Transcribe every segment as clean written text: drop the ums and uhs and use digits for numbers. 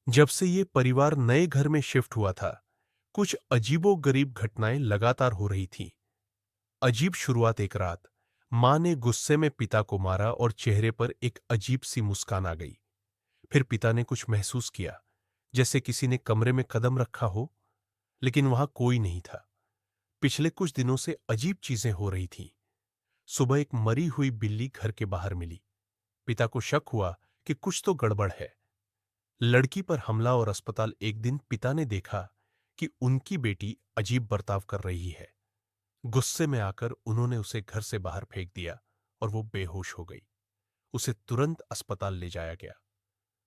जब से ये परिवार नए घर में शिफ्ट हुआ था, कुछ अजीबोगरीब घटनाएं लगातार हो रही थीं। अजीब शुरुआत एक रात, मां ने गुस्से में पिता को मारा और चेहरे पर एक अजीब सी मुस्कान आ गई। फिर पिता ने कुछ महसूस किया, जैसे किसी ने कमरे में कदम रखा हो, लेकिन वहां कोई नहीं था। पिछले कुछ दिनों से अजीब चीजें हो रही थीं। सुबह एक मरी हुई बिल्ली घर के बाहर मिली। पिता को शक हुआ कि कुछ तो गड़बड़ है। लड़की पर हमला और अस्पताल। एक दिन पिता ने देखा कि उनकी बेटी अजीब बर्ताव कर रही है। गुस्से में आकर उन्होंने उसे घर से बाहर फेंक दिया और वो बेहोश हो गई। उसे तुरंत अस्पताल ले जाया गया।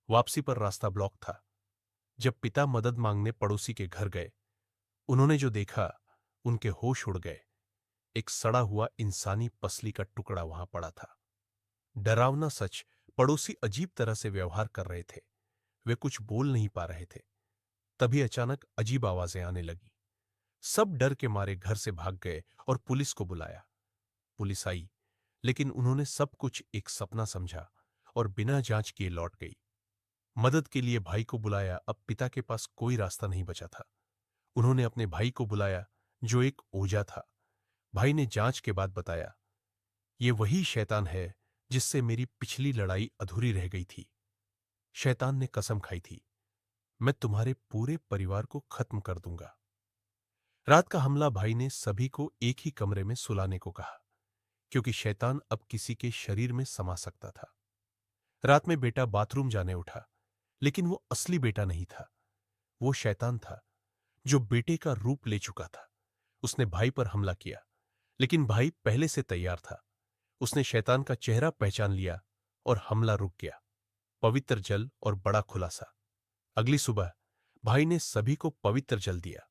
वापसी पर रास्ता ब्लॉक था। जब पिता मदद मांगने पड़ोसी के घर गए, उन्होंने जो देखा, उनके होश उड़ गए। एक सड़ा हुआ इंसानी पसली का टुकड़ा वहां पड़ा था। डरावना सच, पड़ोसी अजीब तरह से व्यवहार कर रहे थे। वे कुछ बोल नहीं पा रहे थे। तभी अचानक अजीब आवाजें आने लगी। सब डर के मारे घर से भाग गए और पुलिस को बुलाया। पुलिस आई, लेकिन उन्होंने सब कुछ एक सपना समझा और बिना जांच किए लौट गई। मदद के लिए भाई को बुलाया। अब पिता के पास कोई रास्ता नहीं बचा था। उन्होंने अपने भाई को बुलाया, जो एक ओझा था। भाई ने जांच के बाद बताया, ये वही शैतान है जिससे मेरी पिछली लड़ाई अधूरी रह गई थी। शैतान ने कसम खाई थी, मैं तुम्हारे पूरे परिवार को खत्म कर दूंगा। रात का हमला। भाई ने सभी को एक ही कमरे में सुलाने को कहा, क्योंकि शैतान अब किसी के शरीर में समा सकता था। रात में बेटा बाथरूम जाने उठा, लेकिन वो असली बेटा नहीं था। वो शैतान था, जो बेटे का रूप ले चुका था। उसने भाई पर हमला किया, लेकिन भाई पहले से तैयार था। उसने शैतान का चेहरा पहचान लिया और हमला रुक गया। पवित्र जल और बड़ा खुलासा। अगली सुबह भाई ने सभी को पवित्र जल दिया।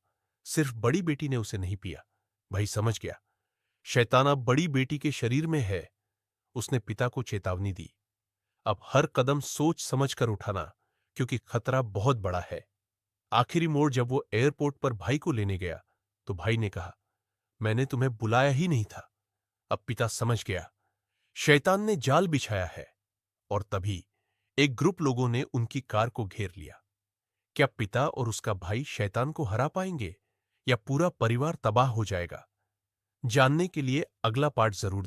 सिर्फ बड़ी बेटी ने उसे नहीं पिया। भाई समझ गया, शैतान अब बड़ी बेटी के शरीर में है। उसने पिता को चेतावनी दी, अब हर कदम सोच समझ कर उठाना, क्योंकि खतरा बहुत बड़ा है। आखिरी मोड़ जब वो एयरपोर्ट पर भाई को लेने गया, तो भाई ने कहा, मैंने तुम्हें बुलाया ही नहीं था। अब पिता समझ गया, शैतान ने जाल बिछाया है। और तभी एक ग्रुप लोगों ने उनकी कार को घेर लिया। क्या पिता और उसका भाई शैतान को हरा पाएंगे, या पूरा परिवार तबाह हो जाएगा? जानने के लिए अगला पार्ट जरूर देखें।